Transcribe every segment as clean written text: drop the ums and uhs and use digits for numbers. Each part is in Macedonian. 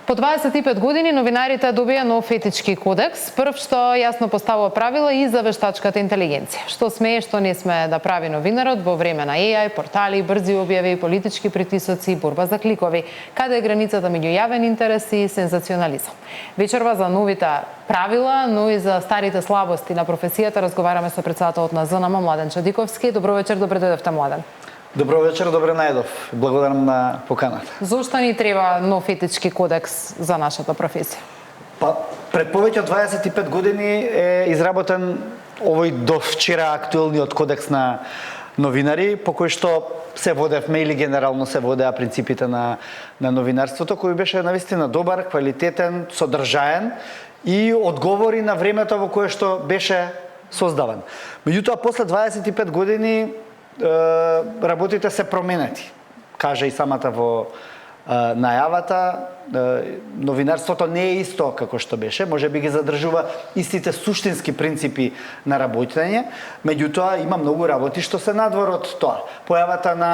По 25 години новинарите добија нов етички кодекс, прв што јасно поставува правила и за вештачката интелигенција. Што смее, што не смее да прави новинарот во време на AI, портали, брзи објави, политички притисоци, борба за кликови, каде е границата меѓу јавен интерес и сензационализам. Вечерва за новите правила, но и за старите слабости на професијата разговараме со претседателот на ЗНМ Младен Чадиковски. Добро вечер, добре дојдовте, Младен. Добро вечер, добре најдов. Благодарам на поканата. Зошто ни треба нов етички кодекс за нашата професија? Пред повеќе од 25 години е изработен овој до вчера актуелниот кодекс на новинари, по кој што се водевме или генерално се водеа принципите на новинарството, кој беше навистина добар, квалитетен, содржаен и одговори на времето во кое што беше создаван. Меѓутоа, после 25 години работите се променети. Кажа и самата во најавата, новинарството не е исто како што беше, може би ги задржува истите суштински принципи на работење, меѓутоа има многу работи што се надвор од тоа. Појавата на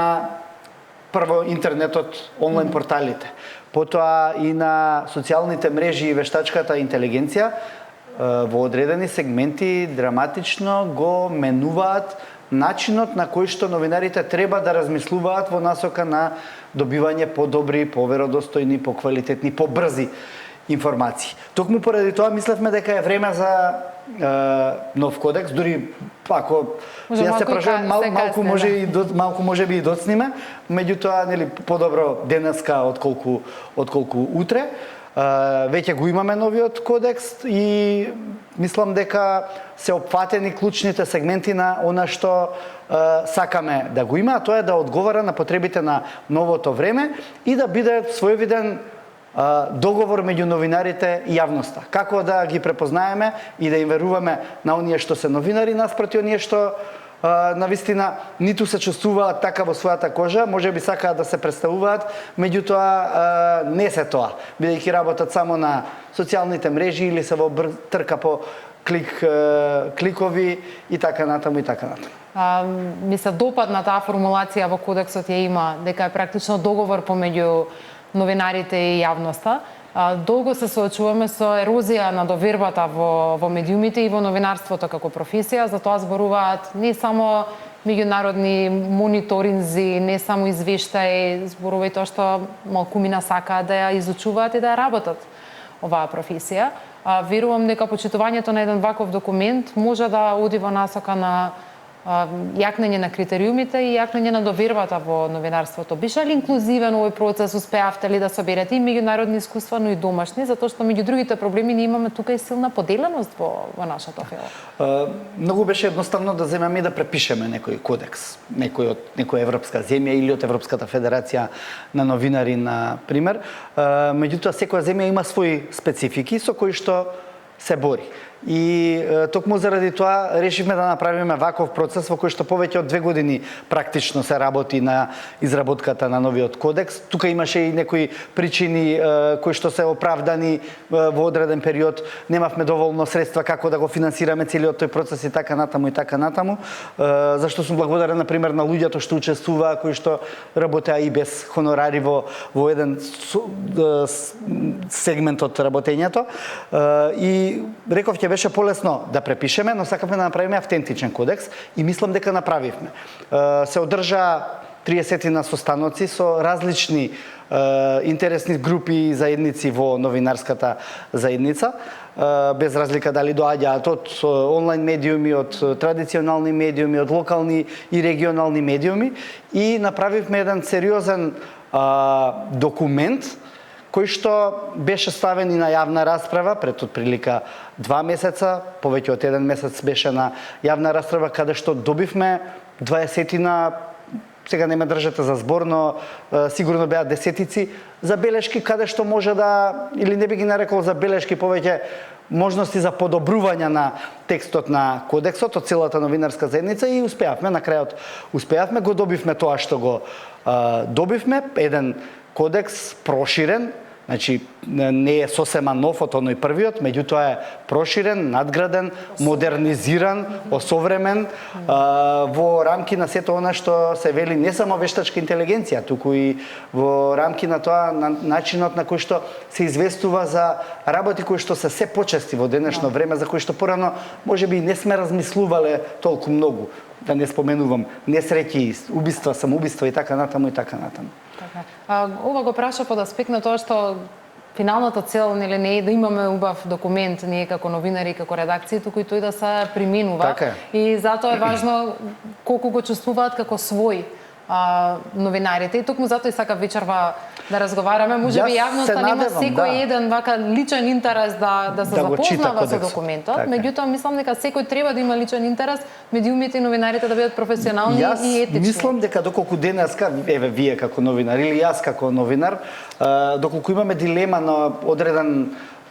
прво интернетот, онлайн порталите, потоа и на социјалните мрежи и вештачката интелигенција во одредени сегменти драматично го менуваат начинот на кој што новинарите треба да размислуваат во насока на добивање подобри, поверодостојни, поквалитетни, побрзи информации. Токму поради тоа мислевме дека е време за нов кодекс, дури ако јас се прашувам малку може би и доцниме, меѓутоа нели подобро денеска отколку утре. Веќе го имаме новиот кодекс и мислам дека се опфатени клучните сегменти на она што сакаме да го има, а тоа е да одговара на потребите на новото време и да биде своевиден договор меѓу новинарите и јавноста. Како да ги препознаеме и да им веруваме на оние што се новинари наспроти оние што навистина ниту се чувствуваат така во својата кожа, може би сакаат да се представуваат, меѓутоа не се тоа, бидејќи работат само на социјалните мрежи или се во трка по кликови и така натаму и така натаму. Ми се допадна таа формулација во кодексот ја има, дека е практично договор помеѓу новинарите и јавноста. Долго се соочуваме со ерозија на довербата во медиумите и во новинарството како професија, затоа зборуваат не само меѓународни мониторинзи, не само извештаи, зборува и тоа што малкумина сакаат да ја изучуваат и да ја работат оваа професија. Верувам дека почитувањето на еден ваков документ може да оди во насока на јакнење на критериумите и јакнење на довербата во новинарството. Беше ли инклузивен овој процес, успеавте ли да соберете и меѓународни искуства, но и домашни, затоа што меѓу другите проблеми ние имаме тука и силна поделеност во нашата фела? Многу беше едноставно да земеме и да препишеме некој кодекс, некоја европска земја или од Европската федерација на новинари, на пример. Меѓутоа, секоја земја има своји специфики со кои што се бори. И токму заради тоа решивме да направиме ваков процес во кој што повеќе од 2 години практично се работи на изработката на новиот кодекс. Тука имаше и некои причини кои што се оправдани во одреден период. Немавме доволно средства како да го финансираме целиот тој процес и така натаму и така натаму. Зашто сум благодарен на пример на луѓето што учествуваа, кои што работеа и без хонорари во еден сегмент од работењето. И реков ќе беше полесно да препишеме, но сакавме да направиме автентичен кодекс и мислам дека направивме. Се одржа 30 на состаноци со различни интересни групи и заедници во новинарската заедница, без разлика дали доаѓаат од онлайн медиуми, од традиционални медиуми, од локални и регионални медиуми и направивме еден сериозен документ кој што беше ставен и на јавна расправа пред отприлика 2 месеца, повеќе од 1 месец беше на јавна расправа, каде што добивме 20-на, сега не ме држете за збор, но сигурно беа десетици забелешки, каде што може да, или не би ги нарекол забелешки, повеќе можности за подобрување на текстот на кодексот од целата новинарска заедница и успеавме, на крајот успеавме, го добивме тоа што го добивме, еден кодекс проширен, Значи, не е сосема нов од оној првиот, меѓутоа е проширен, надграден, модернизиран, осовремен, во рамки на сето она што се вели не само вештачка интелигенција, туку и во рамки на тоа на начинот на кој што се известува за работи кои што се се почести во денешно време, за кои што порано можеби не сме размислувале толку многу. Да не споменувам несреќи, убиства, самоубиства и така натаму и така натаму. Ова го праша под аспект на тоа што финалната цел нели не е да имаме убав документ ние како новинари, како редакција, туку и тој да се применува. Така е. И затоа е важно колку го чувствуваат како свој новинарите. И токму затоа и сакав вечерва да разговараме. Можеби јавноста нема секој еден вака личен интерес да се запознава со документот, меѓутоа мислам дека секој треба да има личен интерес, медиумите и новинарите да бидат професионални и етични. Јас мислам дека доколку денеска, еве вие како новинар или јас како новинар, доколку имаме дилема на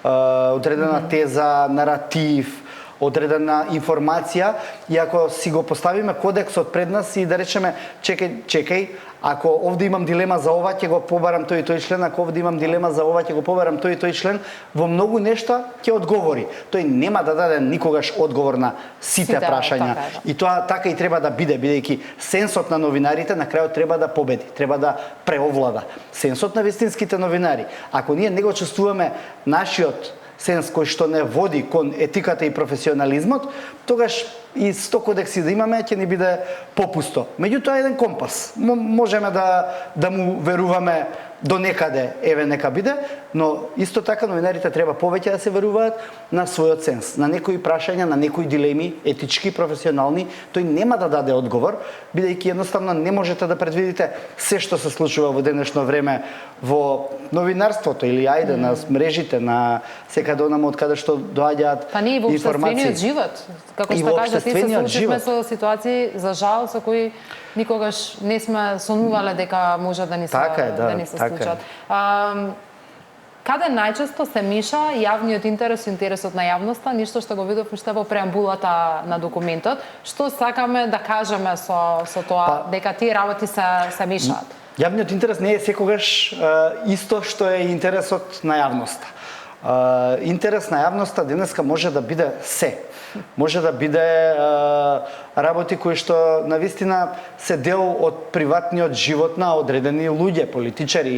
одредена теза, наратив, одредена информација, и ако си го поставиме кодексот пред нас и да речеме чекај, ако овде имам дилема за ова, ќе го побарам тој и тој член, ако овде имам дилема за ова, ќе го побарам тој и тој член, во многу нешта ќе одговори. Тој нема да даде никогаш одговор на сите прашања. И тоа така и треба да биде, бидејќи сенсот на новинарите на крајот треба да победи, треба да преовлада. Сенсот на вистинските новинари. Ако ние не го чувствуваме нашиот сенс кој што не води кон етиката и професионализмот, тогаш и 100 кодекси да имаме ќе ни биде попусто. Меѓутоа еден компас. Можеме да му веруваме до некаде, еве нека биде, но исто така новинарите треба повеќе да се веруваат на својот сенс, на некои прашања, на некои дилеми, етички, професионални, тој нема да даде одговор, бидејќи едноставно не можете да предвидите се што се случува во денешно време во новинарството или ајде на мрежите, на секаде онаму од каде што доаѓаат информации. Па не и во општествениот живот, како што кажа, се случивме со ситуации за жал со кои никогаш не сме сонувале дека може да ни се случат. Каде најчесто се миша јавниот интерес и интересот на јавноста, ништо што го видов уште во преамбулата на документот, што сакаме да кажеме со тоа дека тие работи се мишаат? Јавниот интерес не е секогаш исто што е интересот на јавноста. Интерес на јавноста денеска може да биде се. Може да биде работи кои што навистина се дел од приватниот живот на одредени луѓе, политичари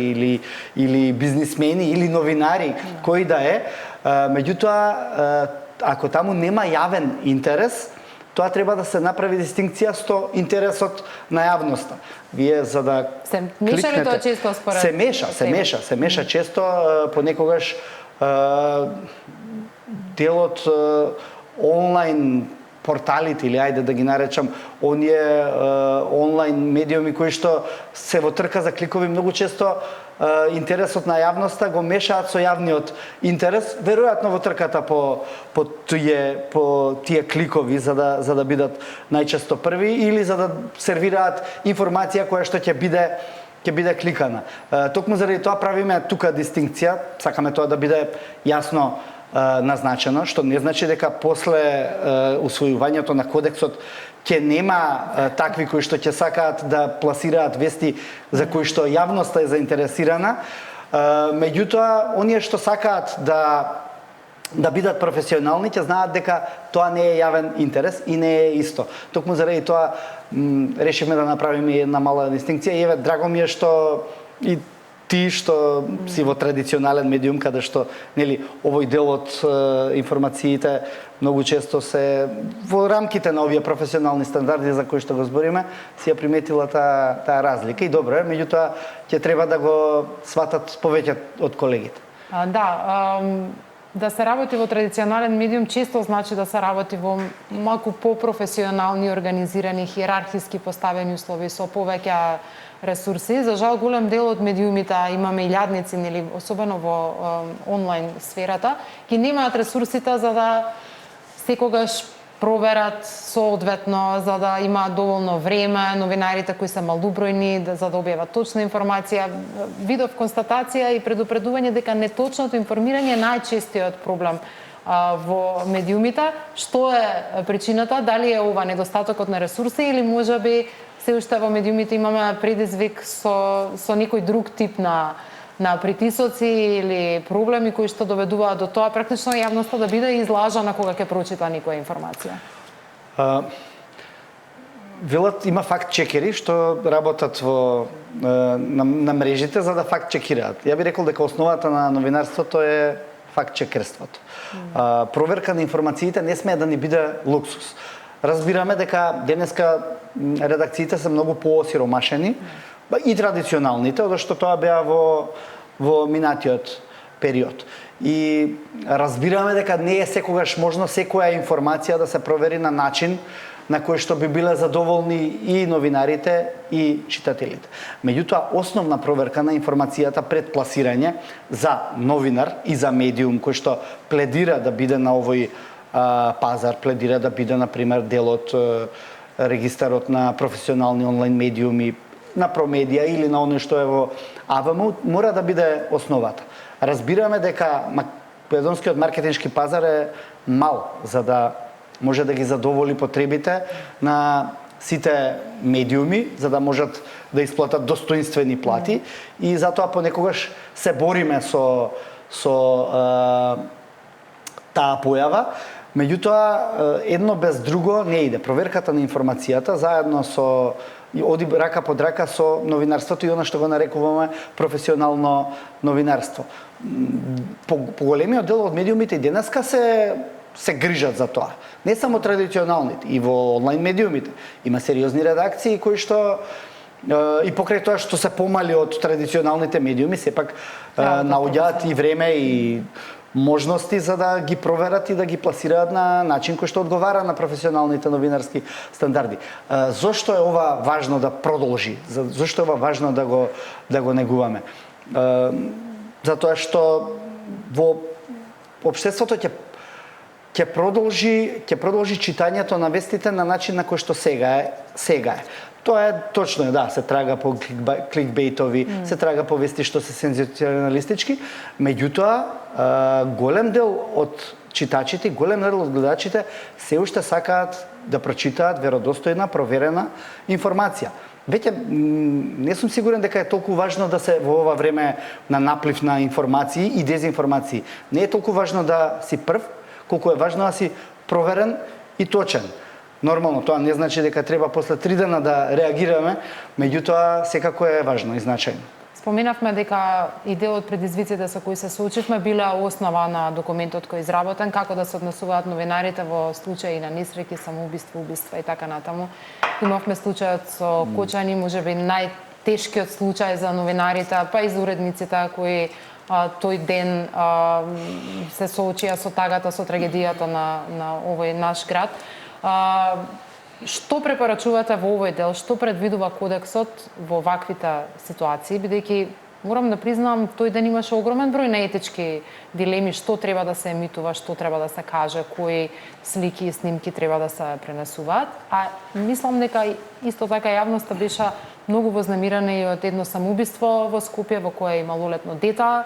или бизнисмени или новинари, кои да е. Меѓутоа, ако таму нема јавен интерес, тоа треба да се направи дистинкција со интересот на јавноста. Вие за да се меша ли тоа често според? Се меша често, понекогаш делот онлайн порталите или ајде да ги наречам оние онлайн медиуми кои што се во трка за кликови, многу често интересот на јавноста го мешаат со јавниот интерес, веројатно во трката по тие кликови за да бидат најчесто први или за да сервираат информација која што ќе биде кликана. Токму заради тоа правиме тука дистинкција, сакаме тоа да биде јасно назначено, што не значи дека после усвојувањето на кодексот ќе нема такви кои што ќе сакаат да пласираат вести за кои што јавноста е заинтересирана. Меѓутоа, оние што сакаат да бидат професионални, ќе знаат дека тоа не е јавен интерес и не е исто. Токму заради тоа решивме да направиме една мала дистинкција и еве драго ми е што и ти што си во традиционален медиум каде што нели овој дел од информациите многу често се во рамките на овие професионални стандарди за кои што го збориме, си ја приметила таа разлика и добро е, меѓутоа ќе треба да го сватат повеќе од колегите. Да се работи во традиционален медиум често значи да се работи во малку попрофесионални, организирани, хиерархиски поставени услови со повеќе ресурси. За жал, голем дел од медиумите имаме и лјадници, нели, особено во онлайн сферата, ги немаат ресурсите за да секогаш проверат соодветно, за да имаат доволно време, новинарите кои се малубројни, за да објават точна информација. Видов констатација и предупредување дека неточното информирање е најчестиот проблем во медиумите. Што е причината? Дали е ова недостатокот на ресурси или можеби се уште во медиумите имаме предизвик со некој друг тип на на притисоци или проблеми кои што доведуваат до тоа практично јавноста да биде излажана кога ќе прочита некоја информација? Велат има факт чекери што работат на мрежите за да факт чекираат. Ја би рекол дека основата на новинарството е факт чекерството. Проверка на информациите не смее да ни биде луксус. Разбираме дека денеска редакциите се многу поосиромашени и традиционалните, одошто што тоа беа во минатиот период. И разбираме дека не е секогаш можно секоја информација да се провери на начин на кој што би биле задоволни и новинарите и читателите. Меѓутоа, основна проверка на информацијата пред пласирање за новинар и за медиум кој што пледира да биде на овој пазар, пледира да биде, например, дел од регистарот на професионални онлайн медиуми, на Промедија или на оној што е во АВМ, мора да биде основата. Разбираме дека македонскиот маркетиншки пазар е мал за да може да ги задоволи потребите на сите медиуми, за да можат да исплатат достоинствени плати и затоа понекогаш се бориме со таа појава. Меѓутоа, едно без друго не иде. Проверката на информацијата заедно со оди рака под рака со новинарството и она што го нарекуваме професионално новинарство. Поголемиот дел од медиумите и денеска се грижат за тоа. Не само традиционалните, и во онлайн медиумите. Има сериозни редакции кои што и покрај тоа што се помали од традиционалните медиуми, сепак наоѓаат и време и можности за да ги проверат и да ги пласираат на начин кој што одговара на професионалните новинарски стандарди. Зошто е ова важно да продолжи? Зошто е ова важно да го негуваме? Затоа што во општеството ќе продолжи читањето на вестите на начин на кој што сега е. Тоа е точно, да, се трага по кликбейтови, се трага по вести што се сензационалистички, меѓутоа голем дел од читачите, голем дел од гледачите се уште сакаат да прочитаат веродостојна, проверена информација. Веќе не сум сигурен дека е толку важно да се во ова време на наплив на информации и дезинформации. Не е толку важно да си прв, колку е важно да си проверен и точен. Нормално, тоа не значи дека треба после 3 дена да реагираме, меѓутоа секако е важно и значајно. Споменавме дека и дел од предизвиците со кои се соочивме биле основа на документот кој е изработен, како да се однесуваат новинарите во случаи на несреќи, самоубиства, убиства и така натаму. Имавме случајот со Кочани, можеби најтешкиот случај за новинарите, па и за уредниците кои тој ден се соочија со тагата, со трагедијата на овој наш град. Што препорачувате во овој дел, што предвидува кодексот во ваквите ситуации, бидејќи морам да признам, тој ден имаше огромен број на етички дилеми, што треба да се емитува, што треба да се каже, кои слики и снимки треба да се пренесуваат, а мислам дека исто така јавноста беше многу вознемирена и од едно самоубиство во Скопје во кое има малолетно дете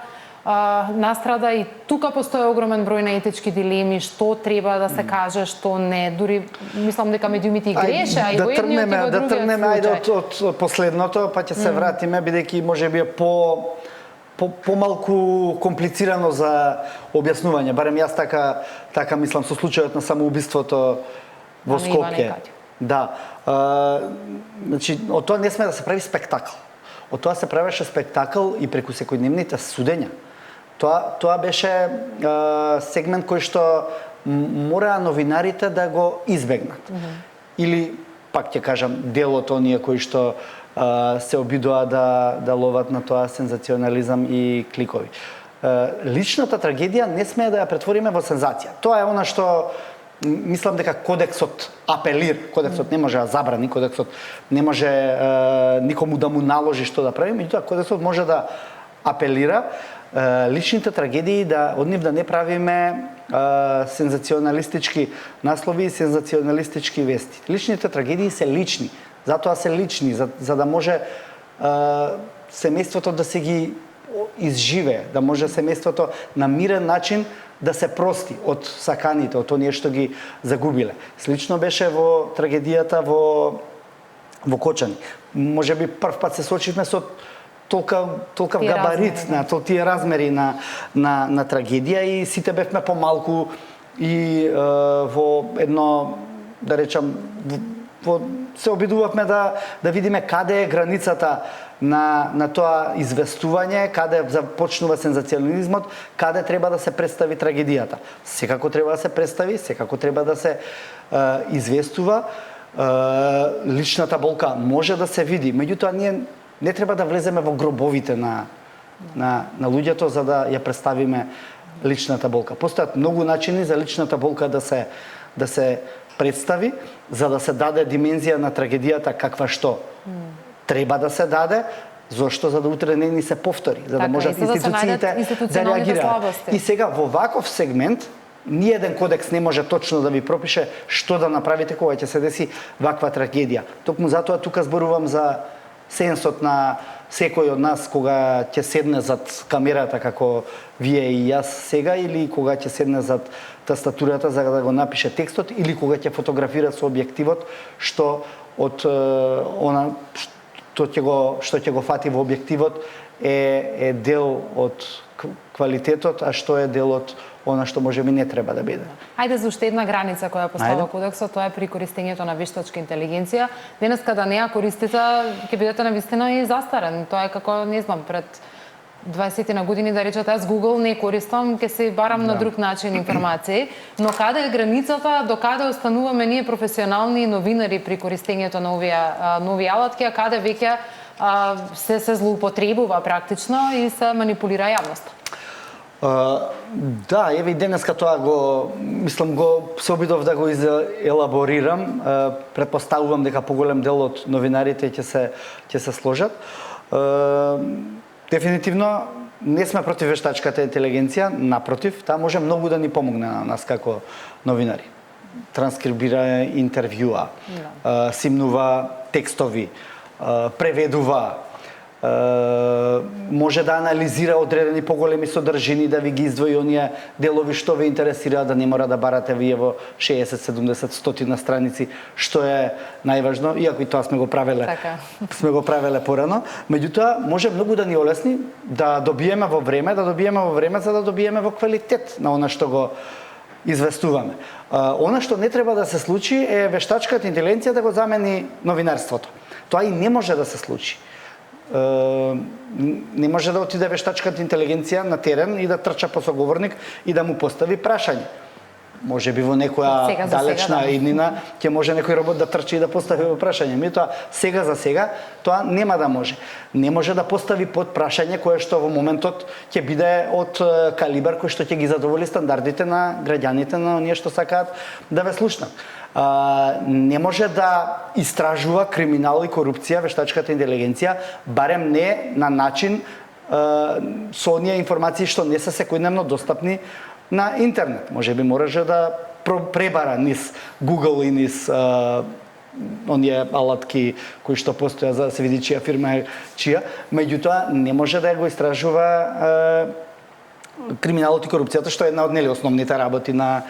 настрада и тука постои огромен број на етички дилеми, што треба да се каже, што не, дури мислам дека медиумите и греше, а и во едниот и во другиот случај. Ајде од последното, па ќе се вратиме, бидејќи можеби е помалку комплицирано за објаснување, барем јас така мислам со случајот на самоубиството во Скопје. Да. Значи, од тоа не сме да се прави спектакл. Од тоа се правеше спектакл и преку секојдневните судења. Тоа беше сегмент кој што мора новинарите да го избегнат. Или, пак ќе кажам, дел од оние кои што се обидува да ловат на тоа сензационализам и кликови. Личната трагедија не смее да ја претвориме во сензација. Тоа е она што мислам дека кодексот апелира. Кодексот не може да забрани, кодексот не може никому да му наложи што да прави, меѓутоа кодексот може да апелира личните трагедии од нив да не правиме сензационалистички наслови и сензационалистички вести. Личните трагедии се лични, затоа се лични, за да може семејството да се ги изживее, да може семејството на мирен начин да се прости од саканите, од оние што ги загубиле. Слично беше во трагедијата во Кочани. Можеби прв пат се соочивме со толкав Тие габарит, размери, на тие размери на трагедија и сите бевме помалку и во едно, да речам, се обидувавме да видиме каде е границата на тоа известување, каде започнува сензационализмот, каде треба да се представи трагедијата. Секако треба да се представи, секако треба да се известува. Личната болка може да се види, меѓутоа ние не треба да влеземе во гробовите на луѓето за да ја представиме личната болка. Постојат многу начини за личната болка да се представи, за да се даде димензија на трагедијата каква што треба да се даде. Зошто? За да утре не ни се повтори, за да можат институциите да реагираат. И сега во ваков сегмент ниеден кодекс не може точно да ви пропише што да направите кога ќе се деси ваква трагедија. Токму затоа тука зборувам за сенсот на секој од нас кога ќе седне зад камерата како вие и јас сега, или кога ќе седне зад тастатурата за да го напише текстот, или кога ќе фотографира со објективот, што од она што ќе го фати во објективот е дел од квалитетот, а што е дел од она што можеби не треба да биде. Ајде за уште една граница која поставува кодексот, тоа е при користењето на вештачка интелигенција. Денес када не ја користите, ќе бидете навистина и застарен. Тоа е како, не знам, пред 20 на години да речете аз Google не користам, ќе се барам на друг начин информации, но каде е границата до каде остануваме ние професионални новинари при користењето на овие нови алатки, а каде веќе се злоупотребува практично и се манипулира јавноста? Да, еве и денеска тоа се обидов да го елаборирам. Претпоставувам дека поголем дел од новинарите ќе се сложат. Дефинитивно не сме против вештачката интелигенција, напротив, таа може многу да ни помогне на нас како новинари. Транскрибира интервјуа, симнува текстови, преведува, може да анализира одредени поголеми содржини, да ви ги издвои оние делови што ве интересираат, да не мора да барате вие во 60, 70, 100 на страници, што е најважно, иако и тоа сме го правеле порано. Меѓутоа, може многу да ни олесни да добиеме во време, за да добиеме во квалитет на она што го известуваме. Она што не треба да се случи е вештачката интелигенција да го замени новинарството. Тоа и не може да се случи. Не може да отиде вештачката интелигенција на терен и да трча по соговорник и да му постави прашање. Може би во некоја далечна иднина ќе може некој робот да трчи и да постави прашање. Меѓутоа, сега за сега тоа нема да може. Не може да постави под прашање кое што во моментот ќе биде од калибар кој што ќе ги задоволи стандардите на граѓаните, на оние што сакаат да ве слушнат. Не може да истражува криминал и корупција вештачката интелигенција, барем не на начин со оние информации што не се секојдневно достапни на интернет. Може би мораше да пребара низ Google и низ оние алатки кои што постојат за да се види чија фирма е чија, меѓутоа не може да го истражува криминалот и корупцијата, што е една од основните работи на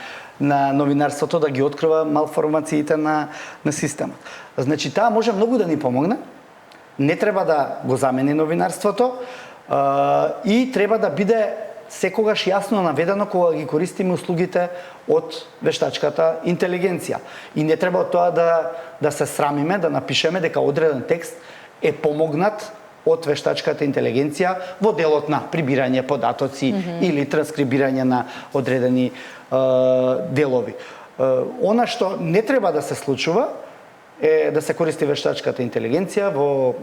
новинарството, да ги открива малформациите на системот. Значи, таа може многу да ни помогне, не треба да го замени новинарството и треба да биде секогаш јасно наведено кога ги користиме услугите од вештачката интелигенција. И не треба од тоа да се срамиме, да напишеме дека одреден текст е помогнат од вештачката интелигенција во делот на прибирање податоци или транскрибирање на одредени делови. Она што не треба да се случува е да се користи вештачката интелигенција во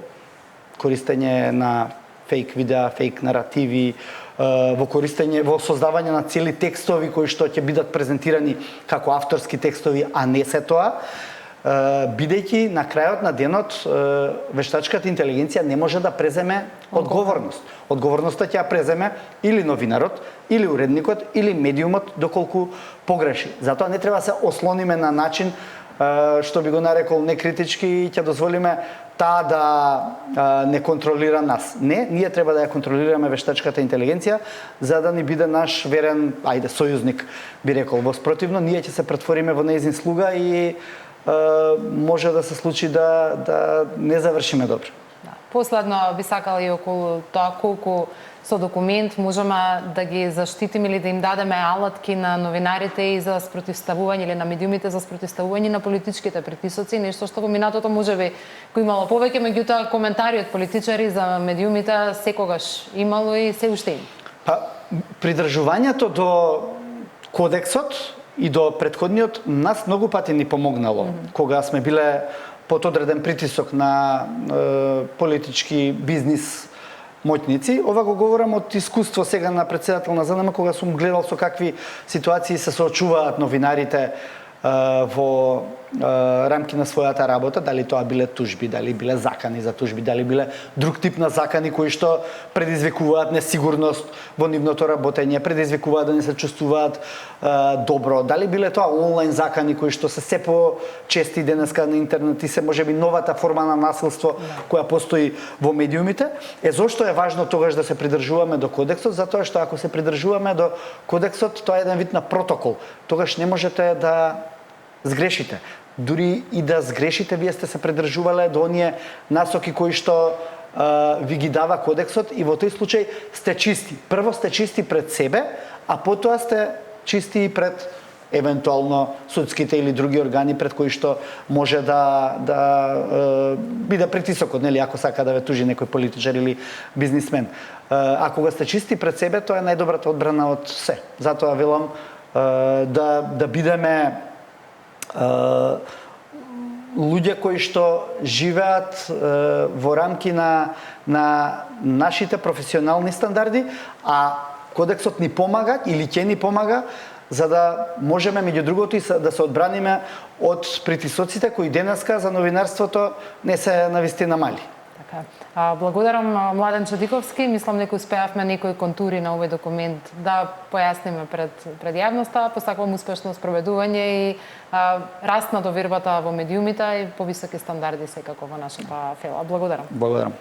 користење на фейк видеа, фейк наративи, во создавање на цели текстови кои што ќе бидат презентирани како авторски текстови, а не се тоа, бидејќи на крајот на денот вештачката интелигенција не може да преземе одговорност. Одговорноста ќе ја преземе или новинарот, или уредникот, или медиумот доколку погреши. Затоа не треба да се ослониме на начин што би го нарекол некритички и ќе дозволиме таа да не контролира нас. Не, ние треба да ја контролираме вештачката интелигенција за да ни биде наш верен, сојузник, би рекол. Во спротивно, ние ќе се претвориме во нејзин слуга и може да се случи да не завршиме добро. Последно би сакала и околу тоа колку со документ можеме да ги заштитиме или да им дадеме алатки на новинарите и за спротивставување или на медиумите за спротивставување на политичките притисоци, нешто што во минатото можеби го имало повеќе, меѓутоа коментари од политичари за медиумите секогаш имало и се уште има. Па, придржувањето до кодексот и до претходниот нас многу пати ни помогнало, кога сме биле под одреден притисок на политички бизнис моќници. Ова го говорам од искуство сега на председател на ЗНМ, кога сум гледал со какви ситуации се соочуваат новинарите во рамки на својата работа, дали тоа биле тужби, дали биле закани за тужби, дали биле друг тип на закани кои што предизвикуваат несигурност во нивното работење, предизвикуваат да не се чувствуваат добро, дали биле тоа онлайн закани кои што се се по-чести денеска на интернет и се можеби новата форма на насилство која постои во медиумите. Зошто е важно тогаш да се придржуваме до кодексот? Затоа што ако се придржуваме до кодексот, тоа е еден вид на протокол. Тогаш не можете да сгрешите. Дури и да сгрешите, вие сте се придржувале до оние насоки кои што ви ги дава кодексот и во тој случај сте чисти. Прво сте чисти пред себе, а потоа сте чисти и пред евентуално судските или други органи пред кои што може да биде притисокот, нели, ако сака да ве тужи некој политичар или бизнисмен. А кога сте чисти пред себе, тоа е најдобрата одбрана од се. Затоа велам да бидеме луѓе кои што живеат во рамки на нашите професионални стандарди, а кодексот ни помага или ќе ни помага за да можеме меѓу другото и да се одбраниме од притисоците кои денеска за новинарството не се навистина мали. Така. Благодарам Младен Чадиковски. Мислам дека успеавме некои контури на овој документ да појасниме пред јавноста. Посакувам успешно спроведување и раст на довербата во медиумите и повисоки стандарди секако во нашата фела. Благодарам. Благодарам.